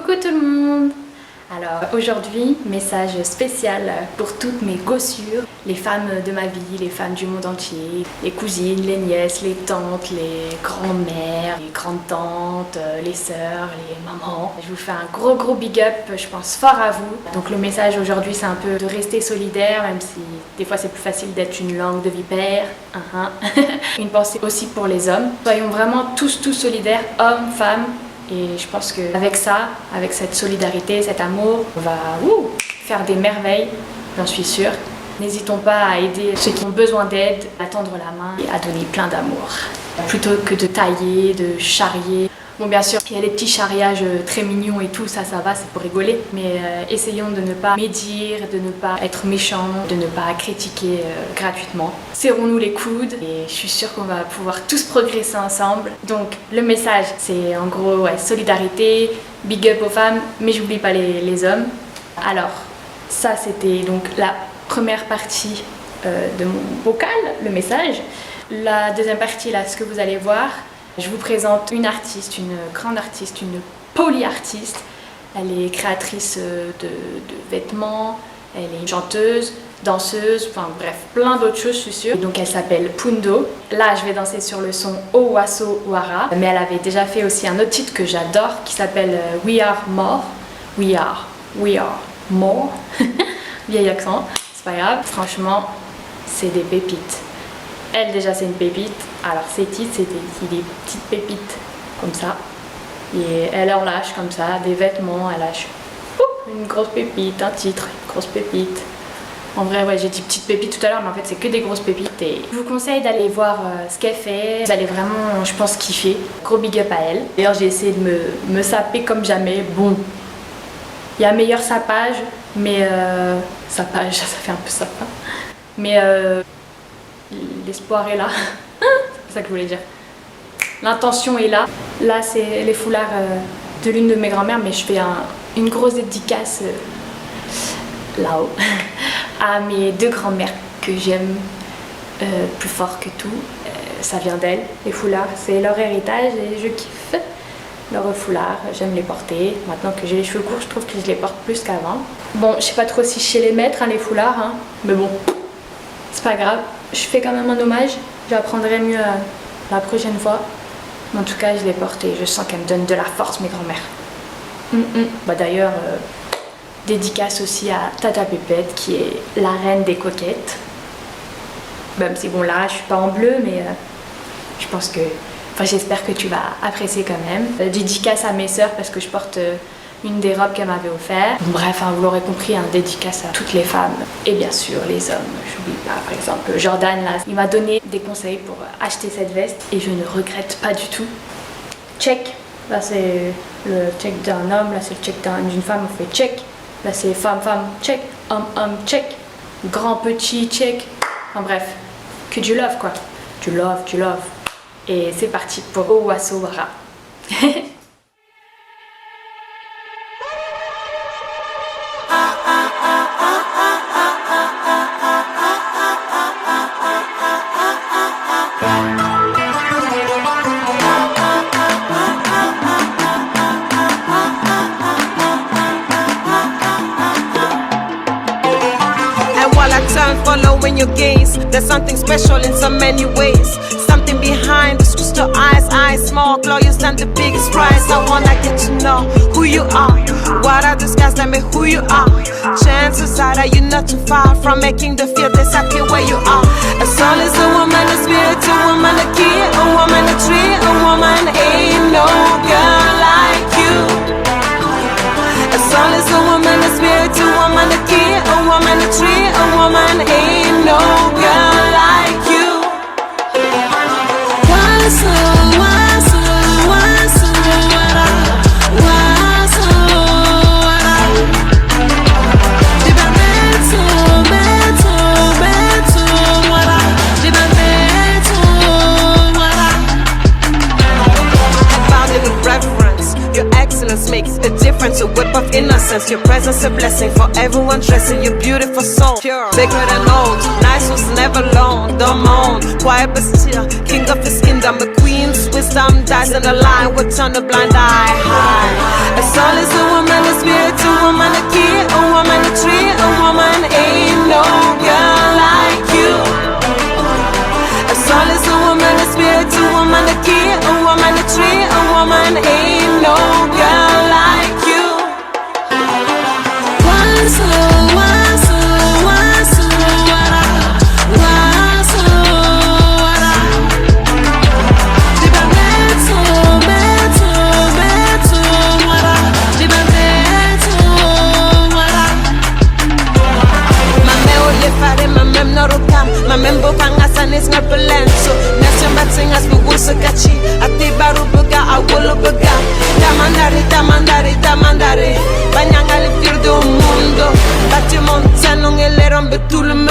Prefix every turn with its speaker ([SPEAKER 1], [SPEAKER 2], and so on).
[SPEAKER 1] Coucou tout le monde! Alors aujourd'hui, message spécial pour toutes mes gossures, les femmes de ma vie, les femmes du monde entier, les cousines, les nièces, les tantes, les grands-mères, les grandes-tantes, les sœurs, les mamans. Je vous fais un gros big up, je pense fort à vous. Donc le message aujourd'hui c'est un peu de rester solidaire, même si des fois c'est plus facile d'être une langue de vipère. Une pensée aussi pour les hommes. Soyons vraiment tous solidaires, hommes, femmes. Et je pense qu'avec ça, avec cette solidarité, cet amour, on va faire des merveilles, j'en suis sûre. N'hésitons pas à aider ceux qui ont besoin d'aide, à tendre la main et à donner plein d'amour. Plutôt que de tailler, de charrier. Bon, bien sûr, il y a les petits charriages très mignons et tout, ça va, c'est pour rigoler. Mais essayons de ne pas médire, de ne pas être méchants, de ne pas critiquer gratuitement. Serrons-nous les coudes et je suis sûre qu'on va pouvoir tous progresser ensemble. Donc le message, c'est en gros solidarité, big up aux femmes, mais j'oublie pas les hommes. Alors, ça c'était donc la première partie de mon vocal, le message. La deuxième partie, là, ce que vous allez voir, je vous présente une artiste, une grande artiste, une polyartiste. Elle est créatrice de vêtements, elle est chanteuse, danseuse, enfin bref, plein d'autres choses, je suis sûre. Donc elle s'appelle Pundo. Là, je vais danser sur le son Owasso Wara. Mais elle avait déjà fait aussi un autre titre que j'adore qui s'appelle We Are More. We Are More. Vieil accent, c'est pas grave. Franchement, c'est des pépites. Elle déjà c'est une pépite, alors ses titres c'est des petites pépites comme ça. Et elle en lâche comme ça, des vêtements, elle lâche une grosse pépite, un titre, une grosse pépite. En vrai ouais, j'ai dit petite pépite tout à l'heure mais en fait c'est que des grosses pépites. Et je vous conseille d'aller voir ce qu'elle fait, vous allez vraiment je pense kiffer. Gros big up à elle. D'ailleurs j'ai essayé de me saper comme jamais. Bon, il y a meilleur sapage, mais sapage ça fait un peu sapin. Mais l'espoir est là, c'est ça que je voulais dire. L'intention est là. Là, c'est les foulards de l'une de mes grand-mères, mais je fais une grosse dédicace là-haut à mes deux grand-mères que j'aime plus fort que tout. Ça vient d'elles, les foulards, c'est leur héritage et je kiffe leurs foulards. J'aime les porter. Maintenant que j'ai les cheveux courts, je trouve que je les porte plus qu'avant. Bon, je sais pas trop si je sais les mettre, les foulards, mais bon, c'est pas grave. Je fais quand même un hommage, j'apprendrai mieux la prochaine fois. Mais en tout cas, je les porte et je sens qu'elles me donnent de la force, mes grand-mères. Bah, d'ailleurs, dédicace aussi à Tata Pépette, qui est la reine des coquettes. Même si bon, là, je suis pas en bleu, mais je pense que... Enfin, j'espère que tu vas apprécier quand même. Dédicace à mes sœurs, parce que je porte... une des robes qu'elle m'avait offert. Bref, vous l'aurez compris, dédicace à toutes les femmes et bien sûr les hommes. J'oublie pas, par exemple Jordan, là, il m'a donné des conseils pour acheter cette veste et je ne regrette pas du tout. Check, là c'est le check d'un homme, là c'est le check d'une femme, on fait check. Là c'est femme, check, homme, check. Grand, petit, check. Enfin bref, que du love quoi. Du love. Et c'est parti pour Owasso Wara.
[SPEAKER 2] Following your gaze, there's something special in so many ways. Something behind those crystal eyes small, glorious than the biggest prize. I wanna get to know who you are. What are the skies? Tell me who you are. Chances are that you're not too far from making the field disappear where you are. A soul is a woman, a spirit, a woman, a key, a woman, a tree, a woman. Ain't no girl like you. A soul is a woman, a spirit, a woman, a key, a woman, a tree, a woman. Ain't no girl like you. essence. Your presence a blessing for everyone dressing your beautiful soul. Pure, bigger than old, nice was never long. Don't moan, quiet but still, king of his kingdom. The queen's wisdom dies in the line, will turn the blind eye high. A soul is a woman, a spirit, a woman, a key, a woman, a tree, a woman. Ain't no girl like you. A soul is a woman, a spirit, a woman, a key, a woman, a tree, a woman. Ain't no girl like you. Mamembo kangasanis ngapelenso Nation batsingas bugusa kachi Ati baru buga awolo buga Damandari, damandari, damandari Banyangali tir do mundo Bati montanong eleron betulum